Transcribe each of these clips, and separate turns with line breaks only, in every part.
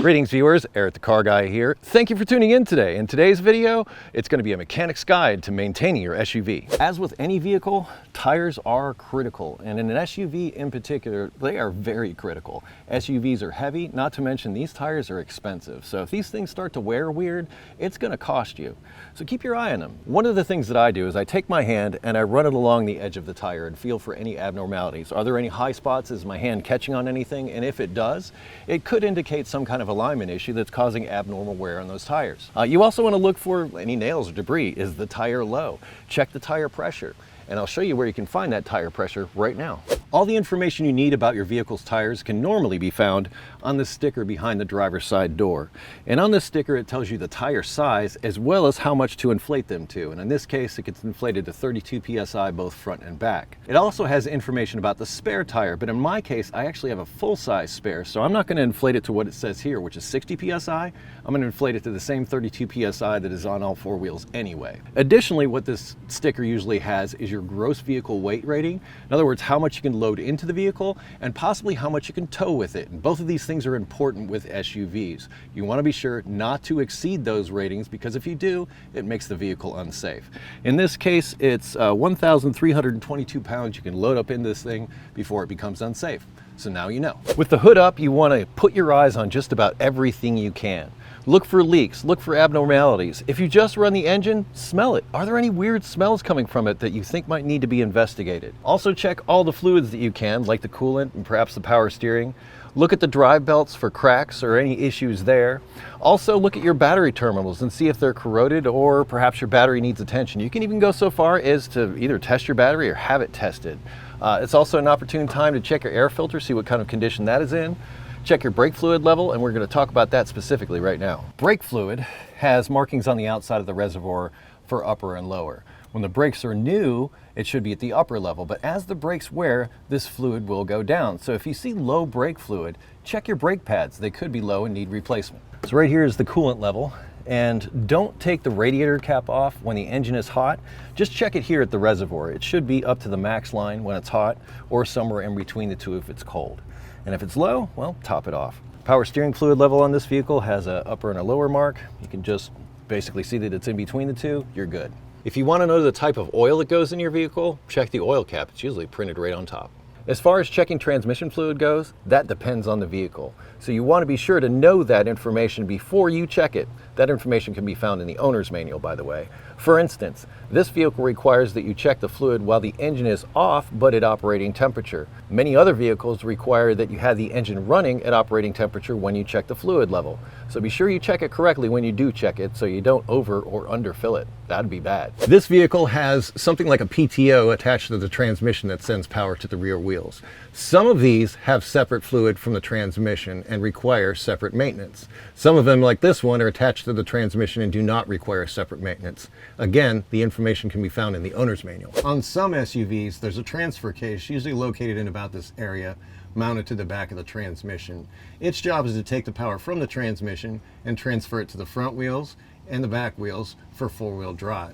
Greetings viewers, Eric the Car Guy here. Thank you for tuning in today. In today's video, it's going to be a mechanic's guide to maintaining your SUV. As with any vehicle, tires are critical, and in an SUV in particular, they are very critical. SUVs are heavy, not to mention these tires are expensive. So if these things start to wear weird, it's going to cost you. So keep your eye on them. One of the things that I do is I take my hand and I run it along the edge of the tire and feel for any abnormalities. Are there any high spots? Is my hand catching on anything? And if it does, it could indicate some kind of alignment issue that's causing abnormal wear on those tires. You also want to look for any nails or debris. Is the tire low? Check the tire pressure. And I'll show you where you can find that tire pressure right now. All the information you need about your vehicle's tires can normally be found on the sticker behind the driver's side door. And on this sticker, it tells you the tire size as well as how much to inflate them to. And in this case, it gets inflated to 32 PSI, both front and back. It also has information about the spare tire, but in my case, I actually have a full-size spare, so I'm not going to inflate it to what it says here, which is 60 PSI. I'm going to inflate it to the same 32 PSI that is on all four wheels anyway. Additionally, what this sticker usually has is your gross vehicle weight rating. In other words, how much you can load into the vehicle and possibly how much you can tow with it. And both of these things are important with SUVs. You want to be sure not to exceed those ratings, because if you do, it makes the vehicle unsafe. In this case, it's 1,322 pounds you can load up in this thing before it becomes unsafe. So now you know. With the hood up, you want to put your eyes on just about everything you can. Look for leaks, look for abnormalities. If you just run the engine, smell it. Are there any weird smells coming from it that you think might need to be investigated? Also check all the fluids that you can, like the coolant and perhaps the power steering. Look at the drive belts for cracks or any issues there. Also look at your battery terminals and see if they're corroded or perhaps your battery needs attention. You can even go so far as to either test your battery or have it tested. It's also an opportune time to check your air filter, see what kind of condition that is in. Check your brake fluid level, and we're going to talk about that specifically right now. Brake fluid has markings on the outside of the reservoir for upper and lower. When the brakes are new, it should be at the upper level, but as the brakes wear, this fluid will go down. So if you see low brake fluid, check your brake pads. They could be low and need replacement. So right here is the coolant level. And don't take the radiator cap off when the engine is hot. Just check it here at the reservoir. It should be up to the max line when it's hot, or somewhere in between the two if it's cold. And if it's low, well, top it off. Power steering fluid level on this vehicle has an upper and a lower mark. You can just basically see that it's in between the two, you're good. If you want to know the type of oil that goes in your vehicle, check the oil cap. It's usually printed right on top. As far as checking transmission fluid goes, that depends on the vehicle. So you want to be sure to know that information before you check it. That information can be found in the owner's manual, by the way. For instance, this vehicle requires that you check the fluid while the engine is off but at operating temperature. Many other vehicles require that you have the engine running at operating temperature when you check the fluid level. So be sure you check it correctly when you do check it so you don't over or underfill it. That'd be bad. This vehicle has something like a PTO attached to the transmission that sends power to the rear wheels. Some of these have separate fluid from the transmission and require separate maintenance. Some of them, like this one, are attached to the transmission and do not require separate maintenance. Again, the information can be found in the owner's manual. On some SUVs, there's a transfer case, usually located in about this area, mounted to the back of the transmission. Its job is to take the power from the transmission and transfer it to the front wheels and the back wheels for four-wheel drive.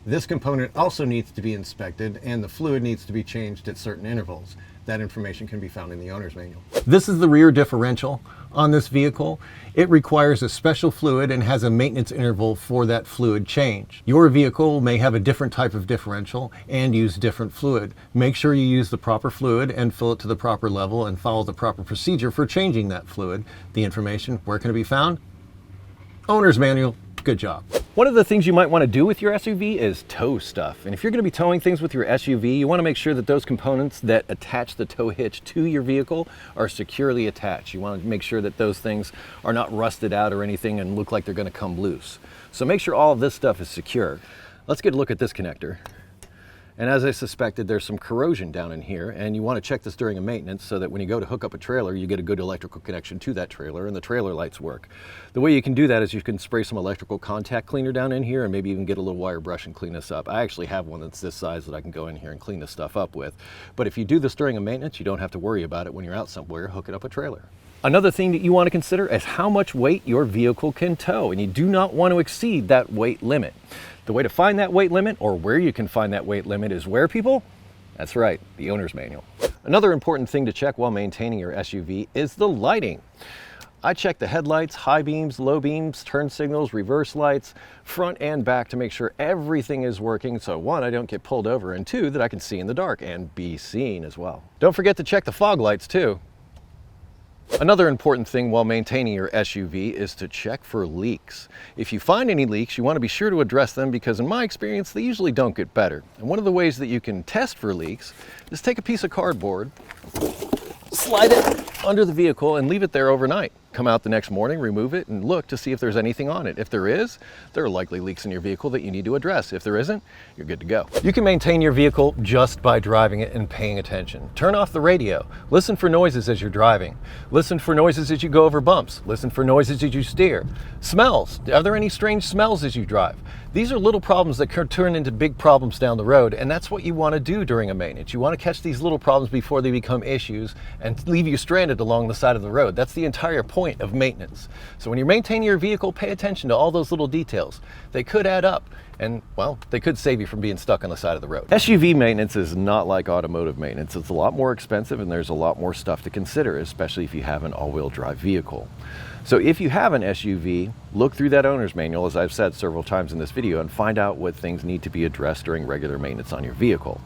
This component also needs to be inspected, and the fluid needs to be changed at certain intervals. That information can be found in the owner's manual. This is the rear differential on this vehicle. It requires a special fluid and has a maintenance interval for that fluid change. Your vehicle may have a different type of differential and use different fluid. Make sure you use the proper fluid and fill it to the proper level and follow the proper procedure for changing that fluid. The information, where can it be found? Owner's manual. Good job. One of the things you might want to do with your SUV is tow stuff. And if you're going to be towing things with your SUV, you want to make sure that those components that attach the tow hitch to your vehicle are securely attached. You want to make sure that those things are not rusted out or anything and look like they're going to come loose. So make sure all of this stuff is secure. Let's get a look at this connector. And as I suspected, there's some corrosion down in here, and you want to check this during a maintenance so that when you go to hook up a trailer, you get a good electrical connection to that trailer and the trailer lights work. The way you can do that is you can spray some electrical contact cleaner down in here and maybe even get a little wire brush and clean this up. I actually have one that's this size that I can go in here and clean this stuff up with. But if you do this during a maintenance, you don't have to worry about it when you're out somewhere hooking up a trailer. Another thing that you want to consider is how much weight your vehicle can tow, and you do not want to exceed that weight limit. The way to find that weight limit, or where you can find that weight limit, is where, people? That's right, the owner's manual. Another important thing to check while maintaining your SUV is the lighting. I check the headlights, high beams, low beams, turn signals, reverse lights, front and back to make sure everything is working. So one, I don't get pulled over, and two, that I can see in the dark and be seen as well. Don't forget to check the fog lights too. Another important thing while maintaining your SUV is to check for leaks. If you find any leaks, you want to be sure to address them because in my experience, they usually don't get better. And one of the ways that you can test for leaks is take a piece of cardboard, slide it under the vehicle and leave it there overnight. Come out the next morning, remove it, and look to see if there's anything on it. If there is, there are likely leaks in your vehicle that you need to address. If there isn't, you're good to go. You can maintain your vehicle just by driving it and paying attention. Turn off the radio. Listen for noises as you're driving. Listen for noises as you go over bumps. Listen for noises as you steer. Smells. Are there any strange smells as you drive? These are little problems that could turn into big problems down the road, and that's what you want to do during a maintenance. You want to catch these little problems before they become issues and leave you stranded along the side of the road. That's the entire point of maintenance. So when you're maintaining your vehicle, pay attention to all those little details. They could add up, and well, they could save you from being stuck on the side of the road. SUV maintenance is not like automotive maintenance. It's a lot more expensive and there's a lot more stuff to consider, especially if you have an all-wheel drive vehicle. So if you have an SUV, look through that owner's manual, as I've said several times in this video, and find out what things need to be addressed during regular maintenance on your vehicle.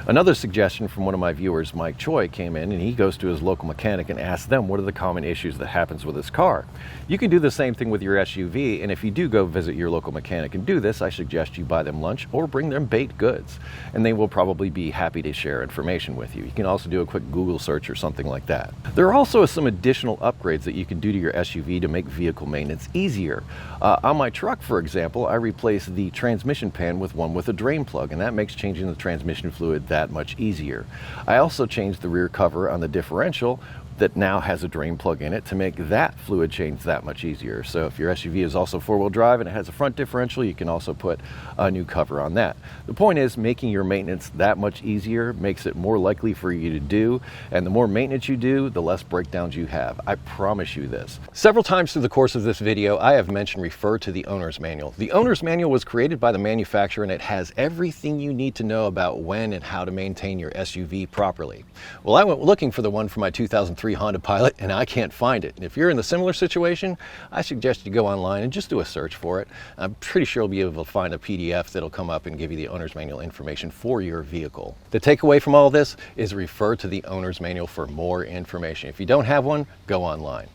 Another suggestion from one of my viewers, Mike Choi, came in and he goes to his local mechanic and asks them what are the common issues that happens with his car. You can do the same thing with your SUV, and if you do go visit your local mechanic and do this, I suggest you buy them lunch or bring them baked goods, and they will probably be happy to share information with you. You can also do a quick Google search or something like that. There are also some additional upgrades that you can do to your SUV to make vehicle maintenance easier. On my truck, for example, I replaced the transmission pan with one with a drain plug, and that makes changing the transmission fluid that much easier. I also changed the rear cover on the differential that now has a drain plug in it to make that fluid change that much easier. So if your SUV is also four-wheel drive and it has a front differential, you can also put a new cover on that. The point is, making your maintenance that much easier makes it more likely for you to do, and the more maintenance you do, the less breakdowns you have. I promise you this. Several times through the course of this video, I have mentioned refer to the owner's manual. The owner's manual was created by the manufacturer, and it has everything you need to know about when and how to maintain your SUV properly. Well, I went looking for the one for my 2003 Honda Pilot, and I can't find it. And if you're in a similar situation, I suggest you go online and just do a search for it. I'm pretty sure you'll be able to find a PDF that'll come up and give you the owner's manual information for your vehicle. The takeaway from all this is refer to the owner's manual for more information. If you don't have one, go online.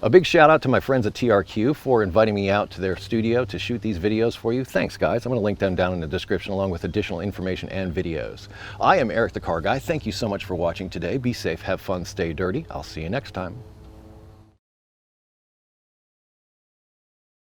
A big shout out to my friends at TRQ for inviting me out to their studio to shoot these videos for you. Thanks, guys. I'm going to link them down in the description along with additional information and videos. I am Eric the Car Guy. Thank you so much for watching today. Be safe, have fun, stay dirty. I'll see you next time.